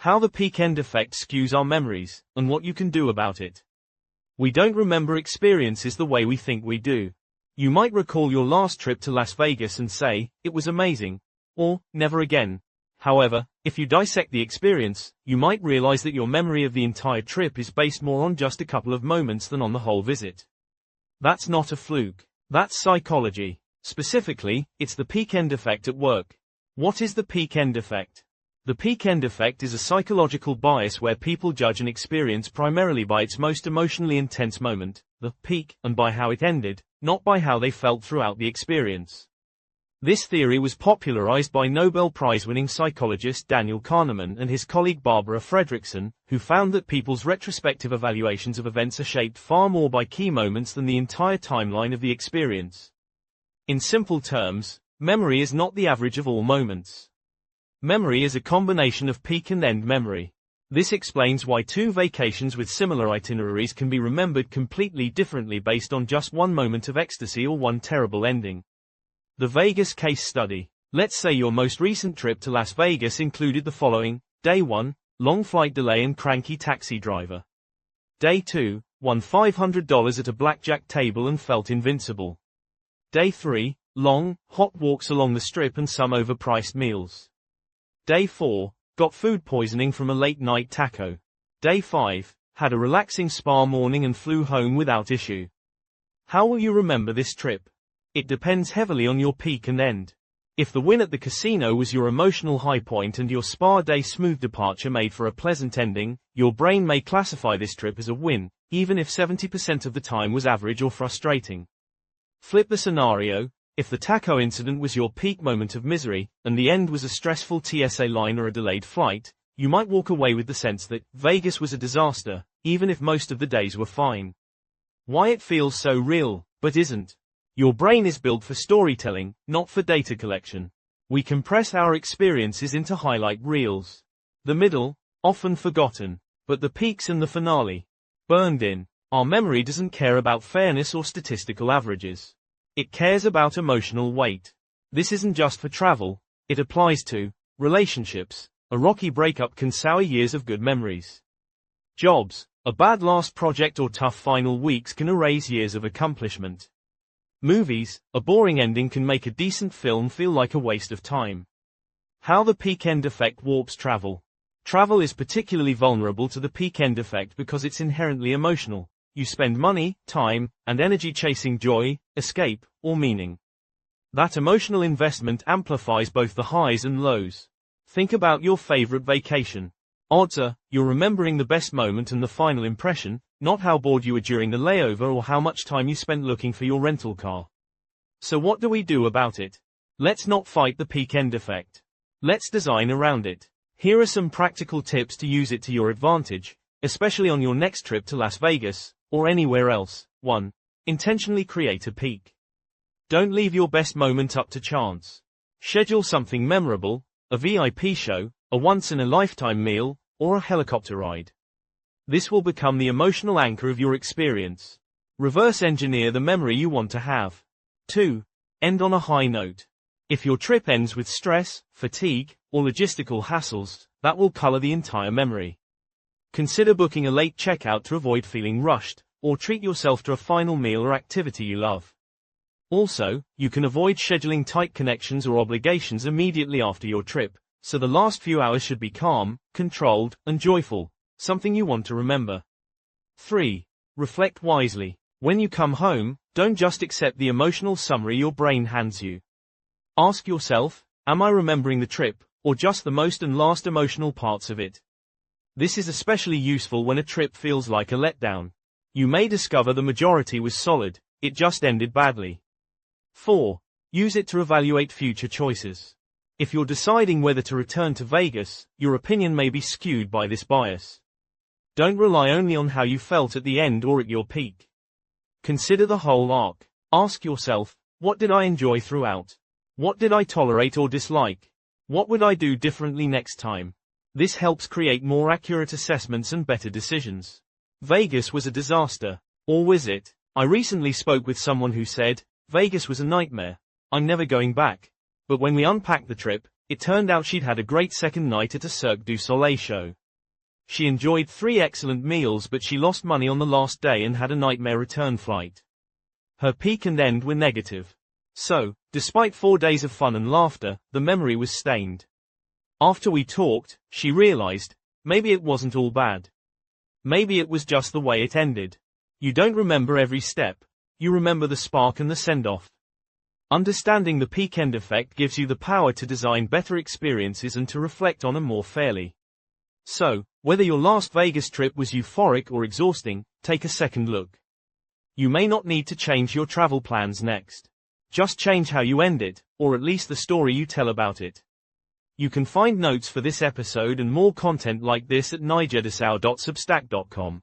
How the peak end effect skews our memories, and what you can do about it. We don't remember experiences the way we think we do. You might recall your last trip to Las Vegas and say, "It was amazing," or "never again." However, if you dissect the experience, you might realize that your memory of the entire trip is based more on just a couple of moments than on the whole visit. That's not a fluke. That's psychology. Specifically, it's the peak end effect at work. What is the peak end effect? The peak end effect is a psychological bias where people judge an experience primarily by its most emotionally intense moment, the peak, and by how it ended, not by how they felt throughout the experience. This theory was popularized by Nobel Prize-winning psychologist Daniel Kahneman and his colleague Barbara Fredrickson, who found that people's retrospective evaluations of events are shaped far more by key moments than the entire timeline of the experience. In simple terms, memory is not the average of all moments. Memory is a combination of peak and end memory. This explains why two vacations with similar itineraries can be remembered completely differently based on just one moment of ecstasy or one terrible ending. The Vegas case study. Let's say your most recent trip to Las Vegas included the following. Day 1, long flight delay and cranky taxi driver. Day 2, won $500 at a blackjack table and felt invincible. Day 3, long, hot walks along the strip and some overpriced meals. Day 4, got food poisoning from a late-night taco. Day 5, had a relaxing spa morning and flew home without issue. How will you remember this trip? It depends heavily on your peak and end. If the win at the casino was your emotional high point and your spa day smooth departure made for a pleasant ending, your brain may classify this trip as a win, even if 70% of the time was average or frustrating. Flip the scenario. If the taco incident was your peak moment of misery, and the end was a stressful TSA line or a delayed flight, you might walk away with the sense that Vegas was a disaster, even if most of the days were fine. Why it feels so real, but isn't. Your brain is built for storytelling, not for data collection. We compress our experiences into highlight reels. The middle, often forgotten, but the peaks and the finale, burned in. Our memory doesn't care about fairness or statistical averages. It cares about emotional weight. This isn't just for travel, it applies to relationships. A rocky breakup can sour years of good memories. Jobs. A bad last project or tough final weeks can erase years of accomplishment. Movies. A boring ending can make a decent film feel like a waste of time. How the peak end effect warps travel. Travel is particularly vulnerable to the peak end effect because it's inherently emotional. You spend money, time, and energy chasing joy, escape, or meaning. That emotional investment amplifies both the highs and lows. Think about your favorite vacation. Odds are, you're remembering the best moment and the final impression, not how bored you were during the layover or how much time you spent looking for your rental car. So what do we do about it? Let's not fight the peak end effect. Let's design around it. Here are some practical tips to use it to your advantage, especially on your next trip to Las Vegas, or anywhere else. 1. Intentionally create a peak. Don't leave your best moment up to chance. Schedule something memorable, a VIP show, a once-in-a-lifetime meal, or a helicopter ride. This will become the emotional anchor of your experience. Reverse engineer the memory you want to have. 2. End on a high note. If your trip ends with stress, fatigue, or logistical hassles, that will color the entire memory. Consider booking a late checkout to avoid feeling rushed, or treat yourself to a final meal or activity you love. Also, you can avoid scheduling tight connections or obligations immediately after your trip, so the last few hours should be calm, controlled, and joyful, something you want to remember. 3. Reflect wisely. When you come home, don't just accept the emotional summary your brain hands you. Ask yourself, am I remembering the trip, or just the most and last emotional parts of it? This is especially useful when a trip feels like a letdown. You may discover the majority was solid, it just ended badly. 4. Use it to evaluate future choices. If you're deciding whether to return to Vegas, your opinion may be skewed by this bias. Don't rely only on how you felt at the end or at your peak. Consider the whole arc. Ask yourself, what did I enjoy throughout? What did I tolerate or dislike? What would I do differently next time? This helps create more accurate assessments and better decisions. Vegas was a disaster. Or was it? I recently spoke with someone who said, Vegas was a nightmare. I'm never going back. But when we unpacked the trip, It turned out she'd had a great second night at a Cirque du Soleil show. She enjoyed 3 excellent meals, but she lost money on the last day and had a nightmare return flight. Her peak and end were negative. So, despite 4 days of fun and laughter, the memory was stained. After we talked, she realized, maybe it wasn't all bad. Maybe it was just the way it ended. You don't remember every step. You remember the spark and the send-off. Understanding the peak-end effect gives you the power to design better experiences and to reflect on them more fairly. So, whether your Las Vegas trip was euphoric or exhausting, take a second look. You may not need to change your travel plans next. Just change how you end it, or at least the story you tell about it. You can find notes for this episode and more content like this at nigerdesau.substack.com.